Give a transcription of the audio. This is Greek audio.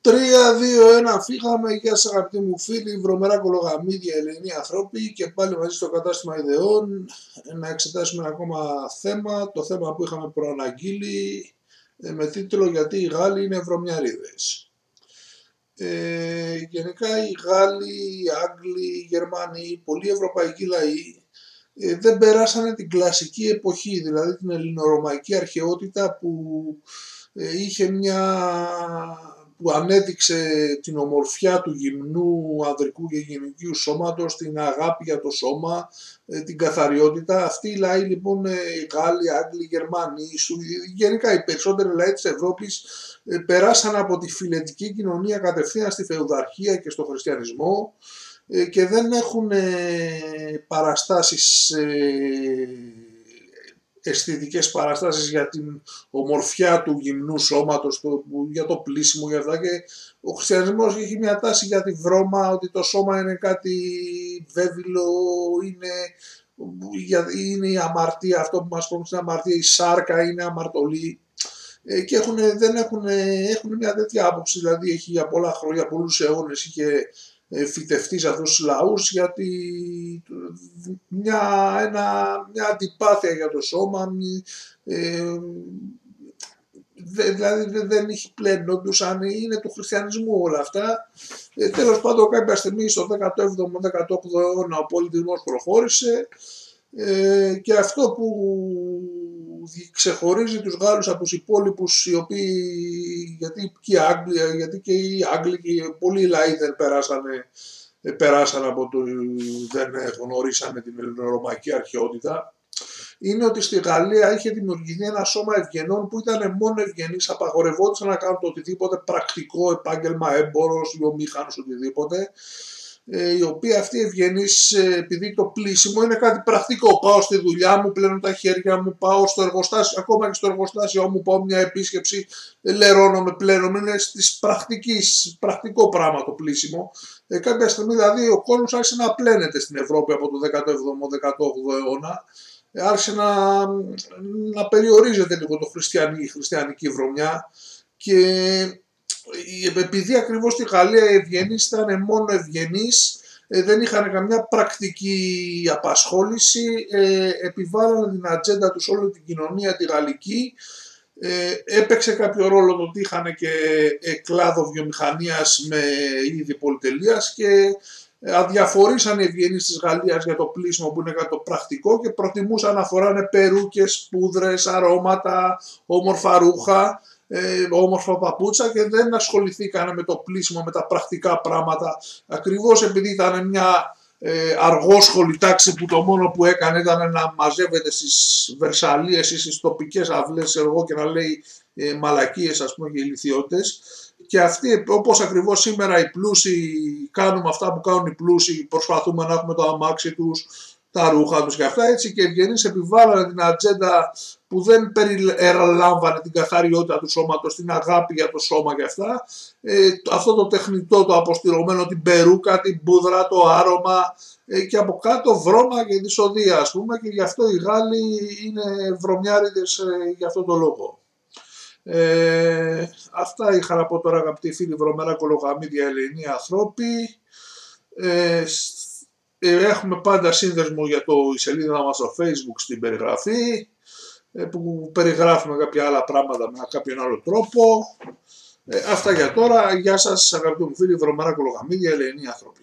3-2-1 φύγαμε. Γεια σας αγαπητοί μου φίλοι, βρωμερά κολογαμίδια, Ελληνοί ανθρώποι, και πάλι μαζί στο κατάστημα ιδεών να εξετάσουμε ένα ακόμα θέμα, το θέμα που είχαμε προαναγγείλει με τίτλο «Γιατί οι Γάλλοι είναι βρωμιαρίδες». Γενικά οι Γάλλοι, οι Άγγλοι, οι Γερμανοί, οι πολλοί ευρωπαϊκοί λαοί δεν περάσανε την κλασική εποχή, δηλαδή την ελληνορωμαϊκή αρχαιότητα που ανέδειξε την ομορφιά του γυμνού ανδρικού και γυναικείου σώματος, την αγάπη για το σώμα, την καθαριότητα. Αυτοί οι λαοί λοιπόν, οι Γάλλοι, οι Άγγλοι, οι Γερμανοί, γενικά οι περισσότεροι λαοί της Ευρώπης περάσαν από τη φιλετική κοινωνία κατευθείαν στη φεουδαρχία και στο χριστιανισμό και δεν έχουν παραστάσεις, αισθητικές παραστάσεις για την ομορφιά του γυμνού σώματος, για το πλήσιμο, για αυτά, και ο χριστιανισμός έχει μια τάση για τη βρώμα, ότι το σώμα είναι κάτι βέβυλο, είναι η αμαρτία, αυτό που μας πούμε στην αμαρτία, η σάρκα είναι αμαρτωλή, και έχουν μια τέτοια άποψη, δηλαδή έχει για πολλά χρόνια, πολλούς αιώνες είχε φυτευτεί σε αυτούς τους λαούς, γιατί μια αντιπάθεια για το σώμα, δηλαδή δεν έχει πλένοντουσαν, είναι του χριστιανισμού όλα αυτά. Τέλος πάντων, κάποια στιγμή στο 17ο-18ο αιώνα ο πολιτισμός προχώρησε και αυτό που ξεχωρίζει τους Γάλλους από τους υπόλοιπους, οι οποίοι, γιατί και οι Άγγλοι και πολλοί λαοί περάσαν από δεν γνωρίσανε την ελληνορωμαϊκή αρχαιότητα, είναι ότι στη Γαλλία είχε δημιουργηθεί ένα σώμα ευγενών που ήταν μόνο ευγενείς, απαγορευόντουσαν να κάνουν το οτιδήποτε πρακτικό επάγγελμα, έμπορος, βιομήχανος, οτιδήποτε, οι οποίοι αυτοί ευγενείς, επειδή το πλήσιμο είναι κάτι πρακτικό, πάω στη δουλειά μου, πλένω τα χέρια μου, πάω στο εργοστάσιο, ακόμα και στο εργοστάσιο μου πάω μια επίσκεψη, λερώνομαι, πλένομαι, είναι πρακτικό πράγμα το πλήσιμο. Κάποια στιγμή δηλαδή ο κόσμος άρχισε να πλένεται στην Ευρώπη από το 17ο-18ο αιώνα, άρχισε να περιορίζεται λίγο η χριστιανική βρωμιά, και επειδή ακριβώς στη Γαλλία οι ευγενείς ήταν μόνο ευγενείς, δεν είχαν καμιά πρακτική απασχόληση, επιβάλλανε την ατζέντα τους όλη την κοινωνία τη γαλλική. Έπαιξε κάποιο ρόλο το ότι είχαν και κλάδο βιομηχανίας με είδη πολυτελείας, και αδιαφορήσαν οι ευγενείς της Γαλλίας για το πλήσιμο που είναι κάτι το πρακτικό και προτιμούσαν να φοράνε περούκες, πούδρες, αρώματα, όμορφα ρούχα, όμορφα παπούτσα, και δεν ασχοληθήκαν με το πλήσιμο, με τα πρακτικά πράγματα, ακριβώς επειδή ήταν μια αργόσχολη τάξη που το μόνο που έκανε ήταν να μαζεύεται στις Βερσαλίες ή στις τοπικές αυλές και να λέει μαλακίες, ας πούμε, και ηλιθιότητες. Και αυτοί, όπως ακριβώς σήμερα οι πλούσιοι κάνουμε αυτά που κάνουν οι πλούσιοι, προσπαθούμε να έχουμε το αμάξι τους, τα ρούχα τους και αυτά, έτσι και οι ευγενείς επιβάλλανε την ατζέντα που δεν περιλάμβανε την καθαριότητα του σώματος, την αγάπη για το σώμα και αυτά, αυτό το τεχνητό, το αποστηρωμένο, την περούκα, την πούδρα, το άρωμα, και από κάτω βρώμα και δυσοδεία, ας πούμε, και γι' αυτό οι Γάλλοι είναι βρωμιάριδες για αυτό το λόγο. Αυτά είχα να πω τώρα, αγαπητοί φίλοι, βρωμερά κολογαμίδια, Ελληνοί ανθρώποι. Έχουμε πάντα σύνδεσμο για η σελίδα μας στο Facebook στην περιγραφή, που περιγράφουμε κάποια άλλα πράγματα με κάποιον άλλο τρόπο. Αυτά για τώρα. Γεια σας αγαπητοί μου φίλοι, βρωμερά κολογαμίδια, Ελληνοί άνθρωποι.